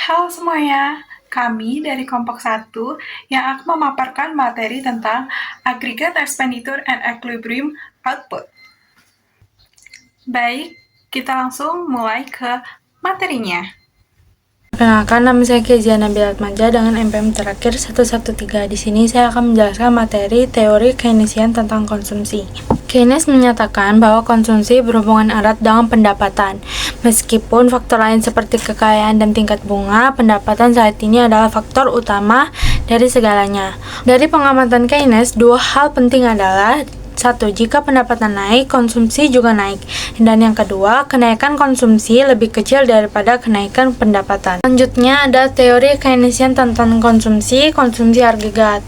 Halo semuanya, kami dari kelompok 1 yang akan memaparkan materi tentang Aggregate Expenditure and Equilibrium Output. Baik, kita langsung mulai ke materinya. Perkenalkan, nama saya Kezia Nabila Atmaja dengan MPM terakhir 113. Di sini saya akan menjelaskan materi teori Keynesian tentang konsumsi. Keynes menyatakan bahwa konsumsi berhubungan erat dengan pendapatan. Meskipun faktor lain seperti kekayaan dan tingkat bunga, pendapatan saat ini adalah faktor utama dari segalanya. Dari pengamatan Keynes, dua hal penting adalah: satu, jika pendapatan naik, konsumsi juga naik. Dan yang kedua, kenaikan konsumsi lebih kecil daripada kenaikan pendapatan. Selanjutnya ada teori Keynesian tentang konsumsi agregat.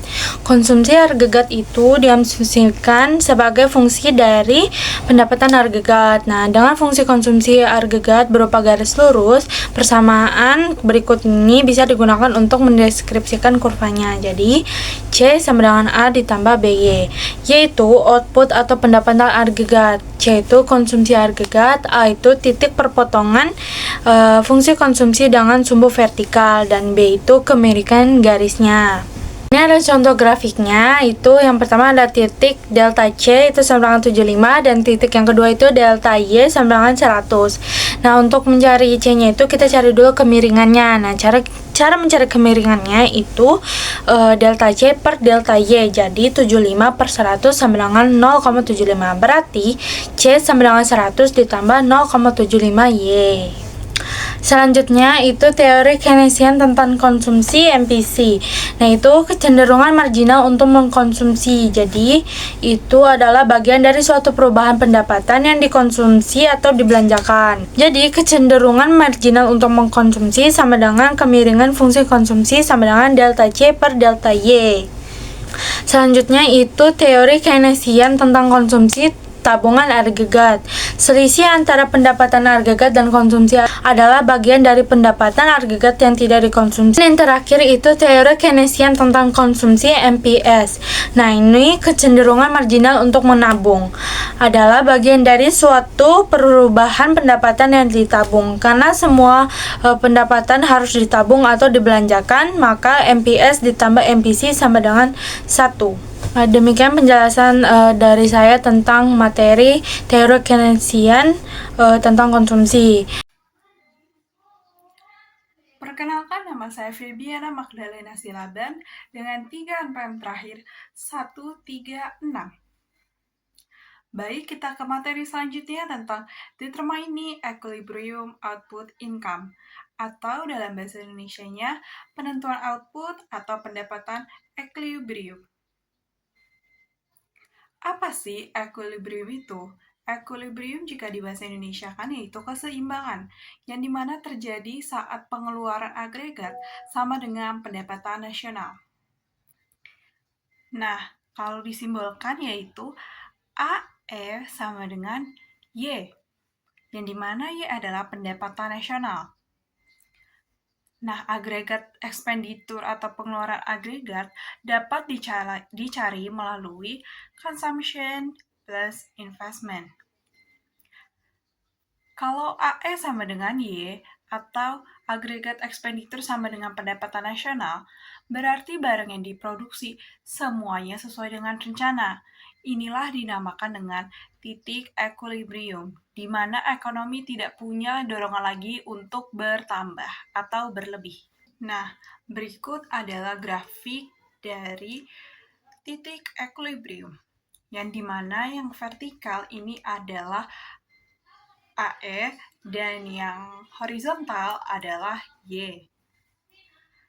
Konsumsi agregat itu diasumsikan sebagai fungsi dari pendapatan agregat. Nah, dengan fungsi konsumsi agregat berupa garis lurus, persamaan berikut ini bisa digunakan untuk mendeskripsikan kurvanya. Jadi, C sama dengan A ditambah BY, yaitu output atau pendapatan agregat. C itu konsumsi agregat, A itu titik perpotongan fungsi konsumsi dengan sumbu vertikal, dan B itu kemiringan garisnya. Ini ada contoh grafiknya, itu yang pertama ada titik delta C itu sama dengan 75, dan titik yang kedua itu delta Y sama dengan 100. Nah, untuk mencari C-nya itu kita cari dulu kemiringannya. Nah, cara mencari kemiringannya itu delta C per delta Y. Jadi 75 per 100 sama dengan 0,75. Berarti C sama dengan 100 ditambah 0,75 Y. Selanjutnya itu teori Keynesian tentang konsumsi MPC. Nah, itu kecenderungan marginal untuk mengkonsumsi. Jadi, itu adalah bagian dari suatu perubahan pendapatan yang dikonsumsi atau dibelanjakan. Jadi, kecenderungan marginal untuk mengkonsumsi sama dengan kemiringan fungsi konsumsi sama dengan delta C per delta Y. Selanjutnya itu teori Keynesian tentang konsumsi tabungan agregat. Selisih antara pendapatan agregat dan konsumsi adalah bagian dari pendapatan agregat yang tidak dikonsumsi. Dan yang terakhir itu teori Keynesian tentang konsumsi MPS. Nah, ini kecenderungan marginal untuk menabung adalah bagian dari suatu perubahan pendapatan yang ditabung. Karena semua pendapatan harus ditabung atau dibelanjakan, maka MPS ditambah MPC sama dengan 1. Demikian penjelasan dari saya tentang materi teori Keynesian tentang konsumsi. Perkenalkan, nama saya Febiana Magdalena Silaban dengan 3 NPM terakhir 136. Baik, kita ke materi selanjutnya tentang Determining Equilibrium Output Income, atau dalam bahasa Indonesianya, penentuan output atau pendapatan equilibrium. Apa sih equilibrium itu? Equilibrium jika di bahasa Indonesia kan yaitu keseimbangan, yang dimana terjadi saat pengeluaran agregat sama dengan pendapatan nasional. Nah, kalau disimbolkan yaitu AE sama dengan Y, yang dimana Y adalah pendapatan nasional. Nah, agregat expenditure atau pengeluaran agregat dapat dicari melalui consumption plus investment. Kalau AE sama dengan Y atau agregat expenditure sama dengan pendapatan nasional, berarti barang yang diproduksi semuanya sesuai dengan rencana. Inilah dinamakan dengan titik equilibrium, di mana ekonomi tidak punya dorongan lagi untuk bertambah atau berlebih. Nah, berikut adalah grafik dari titik equilibrium, yang dimana yang vertikal ini adalah AE dan yang horizontal adalah Y.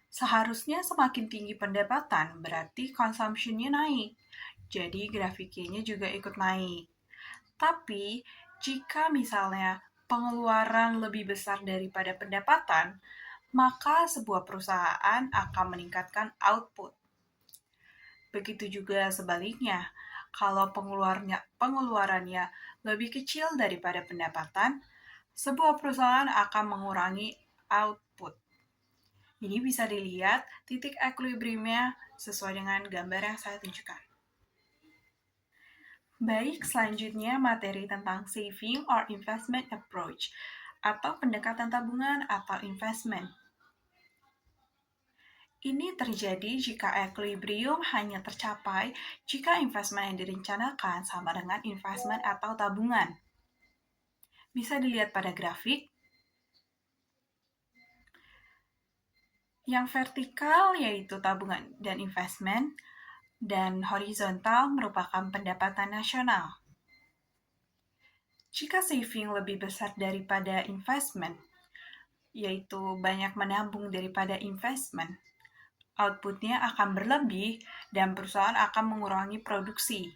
Seharusnya semakin tinggi pendapatan, berarti consumption-nya naik. Jadi grafik Y-nya juga ikut naik. Tapi, jika misalnya pengeluaran lebih besar daripada pendapatan, maka sebuah perusahaan akan meningkatkan output. Begitu juga sebaliknya, kalau pengeluarannya lebih kecil daripada pendapatan, sebuah perusahaan akan mengurangi output. Ini bisa dilihat titik equilibriumnya sesuai dengan gambar yang saya tunjukkan. Baik, selanjutnya materi tentang saving or investment approach, atau pendekatan tabungan atau investment. Ini terjadi jika equilibrium hanya tercapai jika investment yang direncanakan sama dengan investment atau tabungan. Bisa dilihat pada grafik. Yang vertikal yaitu tabungan dan investment, dan horizontal merupakan pendapatan nasional. Jika saving lebih besar daripada investment, yaitu banyak menabung daripada investment, outputnya akan berlebih dan perusahaan akan mengurangi produksi.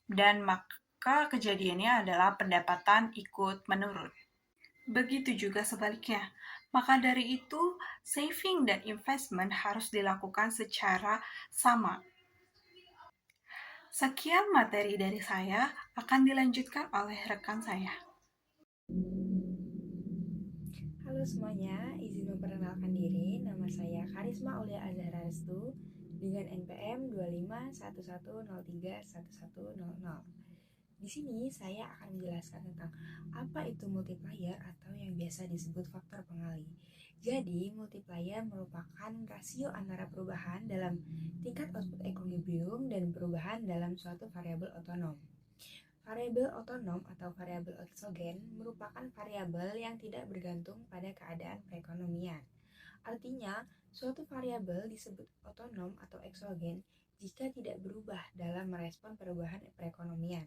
Dan maka kejadiannya adalah pendapatan ikut menurun. Begitu juga sebaliknya. Maka dari itu, saving dan investment harus dilakukan secara sama. Sekian materi dari saya, akan dilanjutkan oleh rekan saya. Halo semuanya, izin memperkenalkan diri. Nama saya Karisma Aulia Azhara Restu dengan NPM 2511031100. Di sini saya akan menjelaskan tentang apa itu multiplier atau yang biasa disebut faktor pengali. Jadi, multiplier merupakan rasio antara perubahan dalam tingkat output equilibrium dan perubahan dalam suatu variabel otonom. Variabel otonom atau variabel eksogen merupakan variabel yang tidak bergantung pada keadaan perekonomian. Artinya, suatu variabel disebut otonom atau eksogen jika tidak berubah dalam merespon perubahan perekonomian.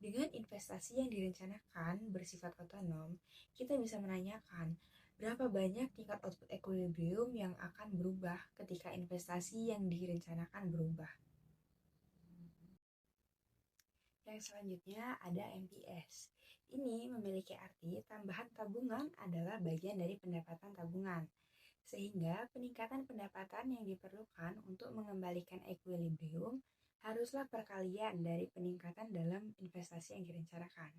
Dengan investasi yang direncanakan bersifat otonom, kita bisa menanyakan berapa banyak tingkat output equilibrium yang akan berubah ketika investasi yang direncanakan berubah. Yang selanjutnya ada MPS. Ini memiliki arti tambahan tabungan adalah bagian dari pendapatan tabungan, sehingga peningkatan pendapatan yang diperlukan untuk mengembalikan equilibrium haruslah perkalian dari peningkatan dalam investasi yang direncanakan.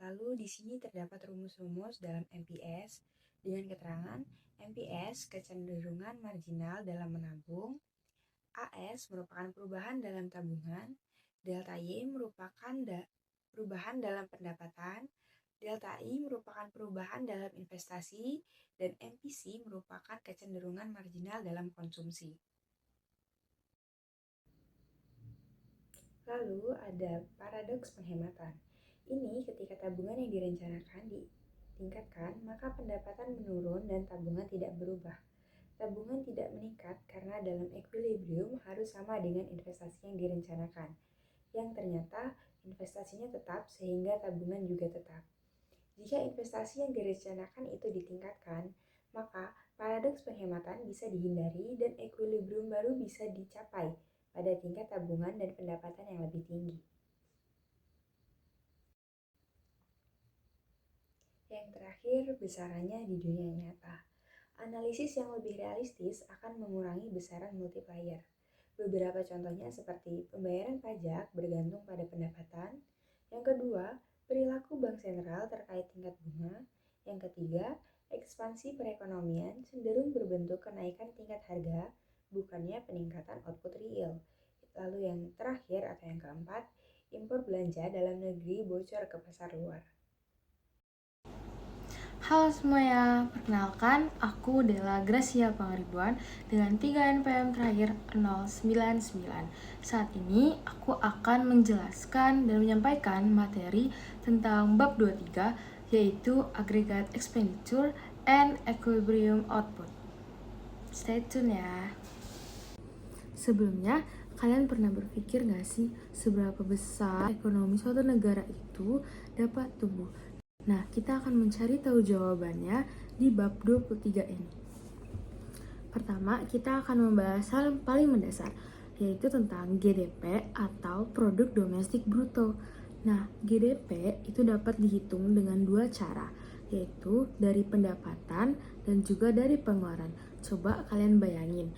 Lalu di sini terdapat rumus-rumus dalam MPS dengan keterangan MPS kecenderungan marginal dalam menabung, AS merupakan perubahan dalam tabungan, delta Y merupakan perubahan dalam pendapatan, delta I merupakan perubahan dalam investasi, dan MPC merupakan kecenderungan marginal dalam konsumsi. Lalu ada paradoks penghematan. Ini ketika tabungan yang direncanakan ditingkatkan, maka pendapatan menurun dan tabungan tidak berubah. Tabungan tidak meningkat karena dalam equilibrium harus sama dengan investasi yang direncanakan, yang ternyata investasinya tetap sehingga tabungan juga tetap. Jika investasi yang direncanakan itu ditingkatkan, maka paradoks penghematan bisa dihindari dan equilibrium baru bisa dicapai pada tingkat tabungan dan pendapatan yang lebih tinggi. Yang terakhir, besarannya di dunia nyata. Analisis yang lebih realistis akan mengurangi besaran multiplier. Beberapa contohnya seperti pembayaran pajak bergantung pada pendapatan. Yang kedua, perilaku bank sentral terkait tingkat bunga. Yang ketiga, ekspansi perekonomian cenderung berbentuk kenaikan tingkat harga, bukannya peningkatan output real. Lalu yang terakhir atau yang keempat, impor belanja dalam negeri bocor ke pasar luar. Halo semuanya, perkenalkan aku Della Gracia Pangaribuan dengan 3 NPM terakhir 099. Saat ini aku akan menjelaskan dan menyampaikan materi tentang bab 23 yaitu Aggregate Expenditure and Equilibrium Output. Stay tune ya. Sebelumnya, kalian pernah berpikir gak sih seberapa besar ekonomi suatu negara itu dapat tumbuh? Nah, kita akan mencari tahu jawabannya di bab 23 ini. Pertama, kita akan membahas hal yang paling mendasar, yaitu tentang GDP atau Produk Domestik Bruto. Nah, GDP itu dapat dihitung dengan dua cara, yaitu dari pendapatan dan juga dari pengeluaran. Coba kalian bayangin,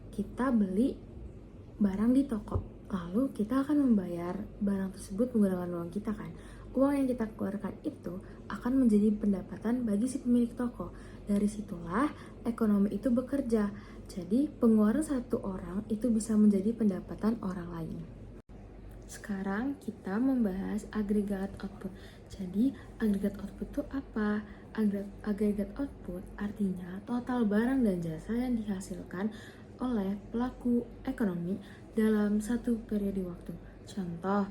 kita beli barang di toko, lalu kita akan membayar barang tersebut menggunakan uang kita kan. Uang yang kita keluarkan itu akan menjadi pendapatan bagi si pemilik toko. Dari situlah ekonomi itu bekerja. Jadi pengeluaran satu orang itu bisa menjadi pendapatan orang lain. Sekarang kita membahas agregat output. Jadi agregat output itu apa? Agregat output artinya total barang dan jasa yang dihasilkan oleh pelaku ekonomi dalam satu periode waktu. Contoh,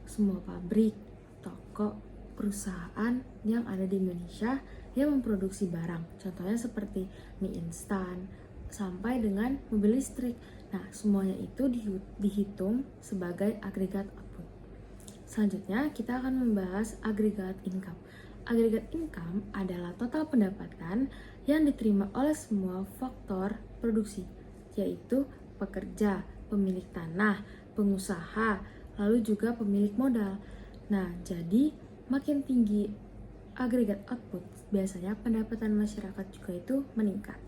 semua pabrik, toko, perusahaan yang ada di Indonesia yang memproduksi barang. Contohnya seperti mie instan sampai dengan mobil listrik. Nah, semuanya itu dihitung sebagai agregat output. Selanjutnya, kita akan membahas agregat income. Agregat income adalah total pendapatan yang diterima oleh semua faktor produksi, yaitu pekerja, pemilik tanah, pengusaha, lalu juga pemilik modal. Nah, jadi makin tinggi agregat output, biasanya pendapatan masyarakat juga itu meningkat.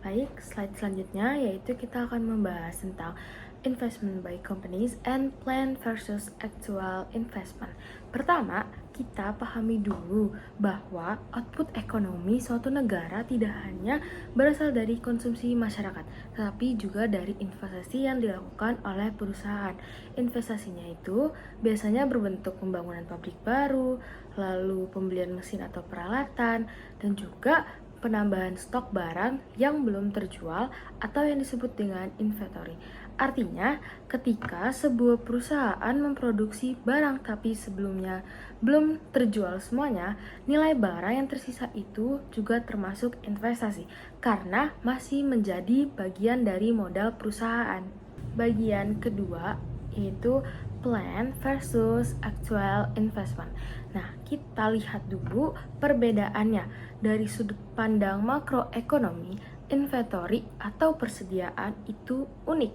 Baik, slide selanjutnya yaitu kita akan membahas tentang investment by companies and plan versus actual investment. Pertama, kita pahami dulu bahwa output ekonomi suatu negara tidak hanya berasal dari konsumsi masyarakat, tetapi juga dari investasi yang dilakukan oleh perusahaan. Investasinya itu biasanya berbentuk pembangunan pabrik baru, lalu pembelian mesin atau peralatan, dan juga penambahan stok barang yang belum terjual atau yang disebut dengan inventory. Artinya, ketika sebuah perusahaan memproduksi barang tapi sebelumnya belum terjual semuanya, nilai barang yang tersisa itu juga termasuk investasi karena masih menjadi bagian dari modal perusahaan. Bagian kedua yaitu plan versus actual investment. Nah, kita lihat dulu perbedaannya dari sudut pandang makroekonomi. Inventory atau persediaan itu unik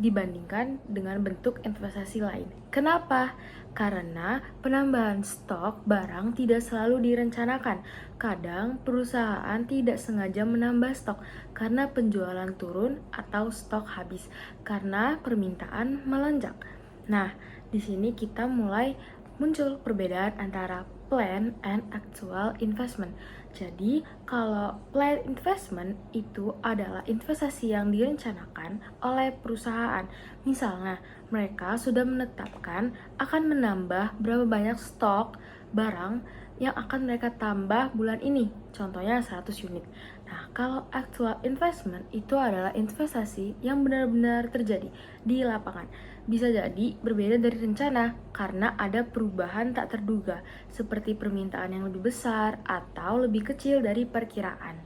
dibandingkan dengan bentuk investasi lain. Kenapa? Karena penambahan stok barang tidak selalu direncanakan. Kadang perusahaan tidak sengaja menambah stok karena penjualan turun atau stok habis karena permintaan melonjak. Nah, di sini kita mulai muncul perbedaan antara plan and actual investment. Jadi, kalau plan investment itu adalah investasi yang direncanakan oleh perusahaan. Misalnya, mereka sudah menetapkan akan menambah berapa banyak stok barang yang akan mereka tambah bulan ini. Contohnya 100 unit. Nah, kalau actual investment itu adalah investasi yang benar-benar terjadi di lapangan. Bisa jadi berbeda dari rencana karena ada perubahan tak terduga seperti permintaan yang lebih besar atau lebih kecil dari perkiraan.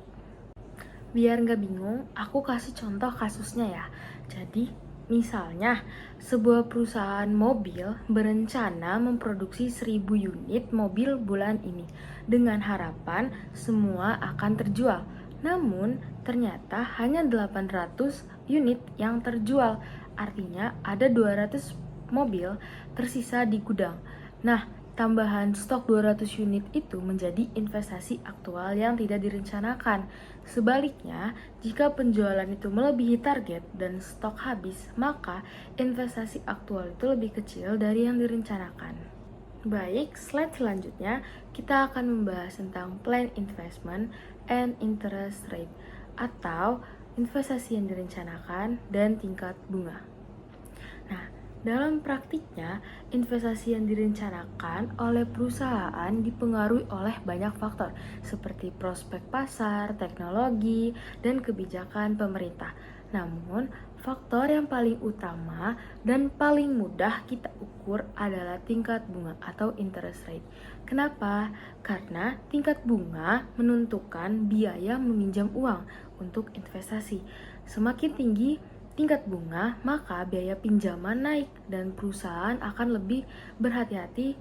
Biar nggak bingung, aku kasih contoh kasusnya ya. Jadi, misalnya sebuah perusahaan mobil berencana memproduksi 1000 unit mobil bulan ini dengan harapan semua akan terjual. Namun, ternyata hanya 800 unit yang terjual. Artinya ada 200 mobil tersisa di gudang. Nah, tambahan stok 200 unit itu menjadi investasi aktual yang tidak direncanakan. Sebaliknya, jika penjualan itu melebihi target dan stok habis, maka investasi aktual itu lebih kecil dari yang direncanakan. Baik, slide selanjutnya kita akan membahas tentang plan investment and interest rate atau investasi yang direncanakan dan tingkat bunga. Nah, dalam praktiknya, investasi yang direncanakan oleh perusahaan dipengaruhi oleh banyak faktor seperti prospek pasar, teknologi, dan kebijakan pemerintah. Namun, faktor yang paling utama dan paling mudah kita ukur adalah tingkat bunga atau interest rate. Kenapa? Karena tingkat bunga menentukan biaya meminjam uang untuk investasi. Semakin tinggi tingkat bunga, maka biaya pinjaman naik dan perusahaan akan lebih berhati-hati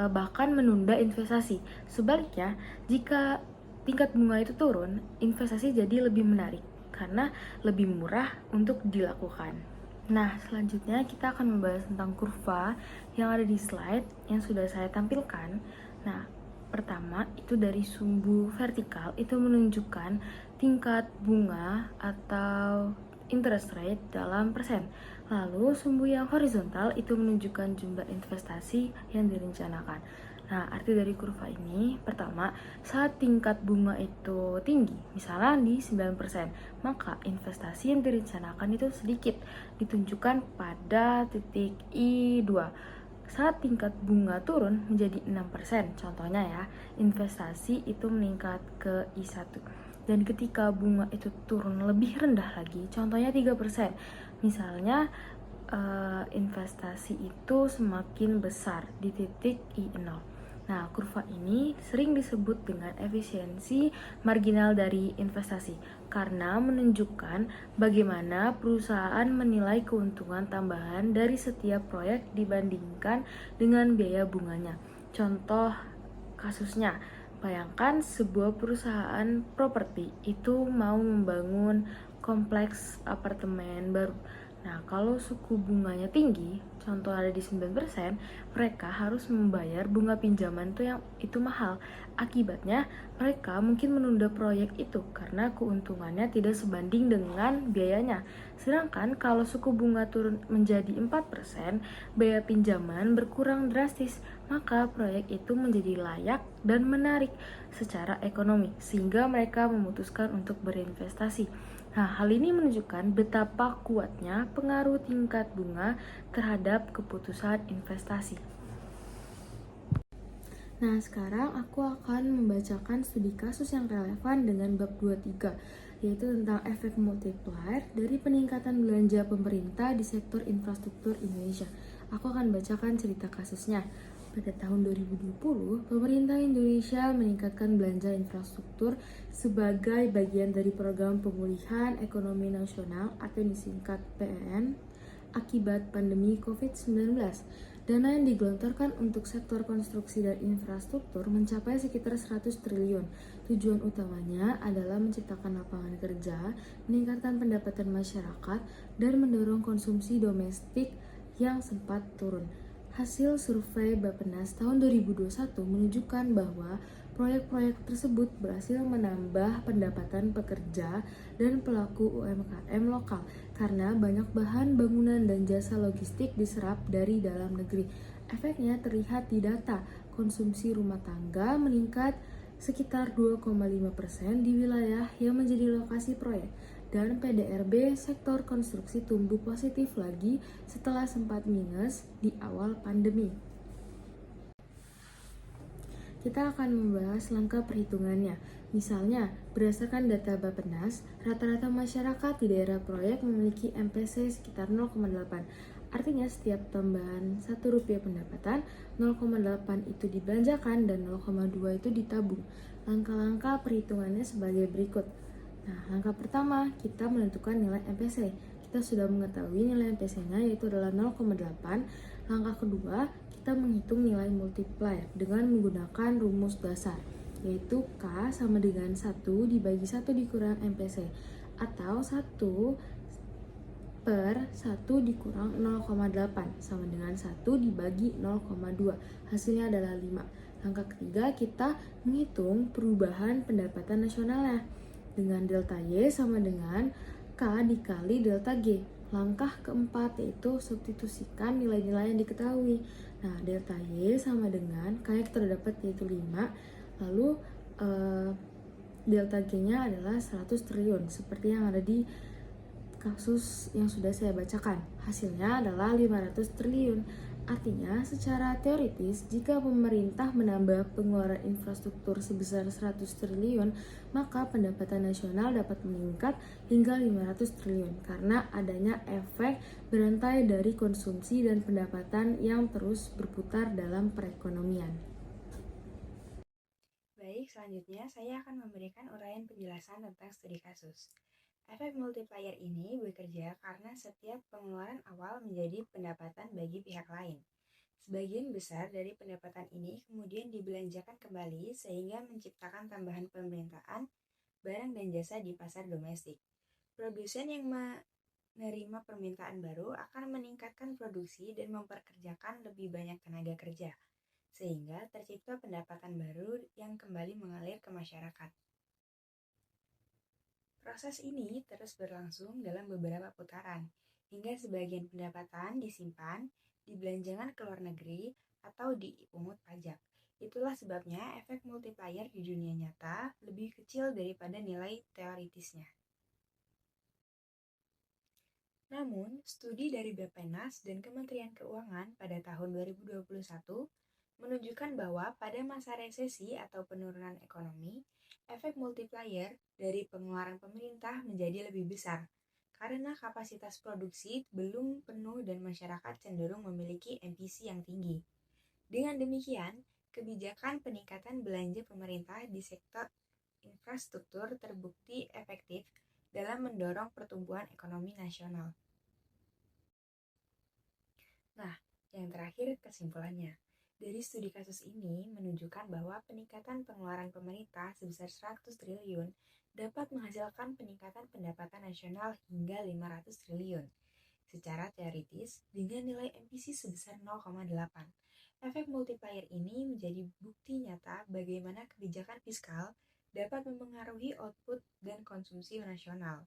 bahkan menunda investasi. Sebaliknya, jika tingkat bunga itu turun, investasi jadi lebih menarik karena lebih murah untuk dilakukan. Nah, selanjutnya kita akan membahas tentang kurva yang ada di slide yang sudah saya tampilkan. Nah, pertama itu dari sumbu vertikal itu menunjukkan tingkat bunga atau interest rate dalam persen. Lalu sumbu yang horizontal itu menunjukkan jumlah investasi yang direncanakan. Nah, arti dari kurva ini, pertama, saat tingkat bunga itu tinggi, misalnya di 9%, maka investasi yang direncanakan itu sedikit, ditunjukkan pada titik I2. Saat tingkat bunga turun menjadi 6%, contohnya ya, investasi itu meningkat ke I1. Dan ketika bunga itu turun lebih rendah lagi, contohnya 3%, misalnya investasi itu semakin besar di titik I0. Nah, kurva ini sering disebut dengan efisiensi marginal dari investasi karena menunjukkan bagaimana perusahaan menilai keuntungan tambahan dari setiap proyek dibandingkan dengan biaya bunganya. Contoh kasusnya, bayangkan sebuah perusahaan properti itu mau membangun kompleks apartemen baru. Nah, kalau suku bunganya tinggi, contoh ada di 9%, mereka harus membayar bunga pinjaman yang itu mahal. Akibatnya, mereka mungkin menunda proyek itu karena keuntungannya tidak sebanding dengan biayanya. Sedangkan kalau suku bunga turun menjadi 4%, biaya pinjaman berkurang drastis, maka proyek itu menjadi layak dan menarik secara ekonomi, sehingga mereka memutuskan untuk berinvestasi. Nah, hal ini menunjukkan betapa kuatnya pengaruh tingkat bunga terhadap keputusan investasi. Nah, sekarang aku akan membacakan studi kasus yang relevan dengan bab 23, yaitu tentang efek multiplier dari peningkatan belanja pemerintah di sektor infrastruktur Indonesia. Aku akan bacakan cerita kasusnya. Pada tahun 2020, pemerintah Indonesia meningkatkan belanja infrastruktur sebagai bagian dari program pemulihan ekonomi nasional atau disingkat PEN akibat pandemi COVID-19. Dana yang digelontorkan untuk sektor konstruksi dan infrastruktur mencapai sekitar 100 triliun. Tujuan utamanya adalah menciptakan lapangan kerja, meningkatkan pendapatan masyarakat, dan mendorong konsumsi domestik yang sempat turun. Hasil survei Bappenas tahun 2021 menunjukkan bahwa proyek-proyek tersebut berhasil menambah pendapatan pekerja dan pelaku UMKM lokal karena banyak bahan bangunan dan jasa logistik diserap dari dalam negeri. Efeknya terlihat di data konsumsi rumah tangga meningkat sekitar 2,5% di wilayah yang menjadi lokasi proyek, dan PDRB sektor konstruksi tumbuh positif lagi setelah sempat minus di awal pandemi. Kita akan membahas langkah perhitungannya. Misalnya, berdasarkan data Bappenas, rata-rata masyarakat di daerah proyek memiliki MPC sekitar 0,8. Artinya setiap tambahan Rp1 pendapatan, 0,8 itu dibelanjakan dan 0,2 itu ditabung. Langkah-langkah perhitungannya sebagai berikut. Nah, langkah pertama, kita menentukan nilai MPC. Kita sudah mengetahui nilai MPC-nya yaitu adalah 0,8. Langkah kedua, kita menghitung nilai multiplier dengan menggunakan rumus dasar, yaitu K sama dengan 1 dibagi 1 dikurang MPC, atau 1 per 1 dikurang 0,8 sama dengan 1 dibagi 0,2. Hasilnya adalah 5. Langkah ketiga, kita menghitung perubahan pendapatan nasionalnya dengan delta Y sama dengan K dikali delta G. Langkah keempat yaitu substitusikan nilai-nilai yang diketahui. Nah, delta Y sama dengan K yang kita dapat yaitu 5, lalu delta G-nya adalah 100 triliun seperti yang ada di kasus yang sudah saya bacakan. Hasilnya adalah 500 triliun. Artinya, secara teoritis, jika pemerintah menambah pengeluaran infrastruktur sebesar 100 triliun, maka pendapatan nasional dapat meningkat hingga 500 triliun karena adanya efek berantai dari konsumsi dan pendapatan yang terus berputar dalam perekonomian. Baik, selanjutnya saya akan memberikan uraian penjelasan tentang studi kasus. Efek multiplier ini bekerja karena setiap pengeluaran awal menjadi pendapatan bagi pihak lain. Sebagian besar dari pendapatan ini kemudian dibelanjakan kembali sehingga menciptakan tambahan permintaan barang dan jasa di pasar domestik. Produsen yang menerima permintaan baru akan meningkatkan produksi dan memperkerjakan lebih banyak tenaga kerja, sehingga tercipta pendapatan baru yang kembali mengalir ke masyarakat. Proses ini terus berlangsung dalam beberapa putaran, hingga sebagian pendapatan disimpan, dibelanjakan ke luar negeri, atau dipungut pajak. Itulah sebabnya efek multiplier di dunia nyata lebih kecil daripada nilai teoritisnya. Namun, studi dari Bappenas dan Kementerian Keuangan pada tahun 2021 menunjukkan bahwa pada masa resesi atau penurunan ekonomi, efek multiplier dari pengeluaran pemerintah menjadi lebih besar karena kapasitas produksi belum penuh dan masyarakat cenderung memiliki MPC yang tinggi. Dengan demikian, kebijakan peningkatan belanja pemerintah di sektor infrastruktur terbukti efektif dalam mendorong pertumbuhan ekonomi nasional. Nah, yang terakhir kesimpulannya. Dari studi kasus ini menunjukkan bahwa peningkatan pengeluaran pemerintah sebesar 100 triliun dapat menghasilkan peningkatan pendapatan nasional hingga 500 triliun. Secara teoritis, dengan nilai MPC sebesar 0,8. Efek multiplier ini menjadi bukti nyata bagaimana kebijakan fiskal dapat memengaruhi output dan konsumsi nasional,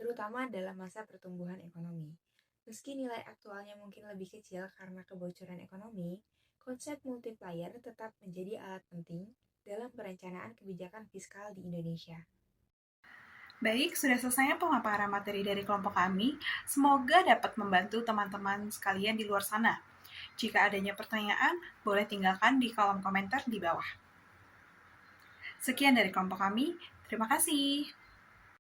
terutama dalam masa pertumbuhan ekonomi. Meski nilai aktualnya mungkin lebih kecil karena kebocoran ekonomi, konsep multiplier tetap menjadi alat penting dalam perencanaan kebijakan fiskal di Indonesia. Baik, sudah selesai pemaparan materi dari kelompok kami. Semoga dapat membantu teman-teman sekalian di luar sana. Jika adanya pertanyaan, boleh tinggalkan di kolom komentar di bawah. Sekian dari kelompok kami, terima kasih.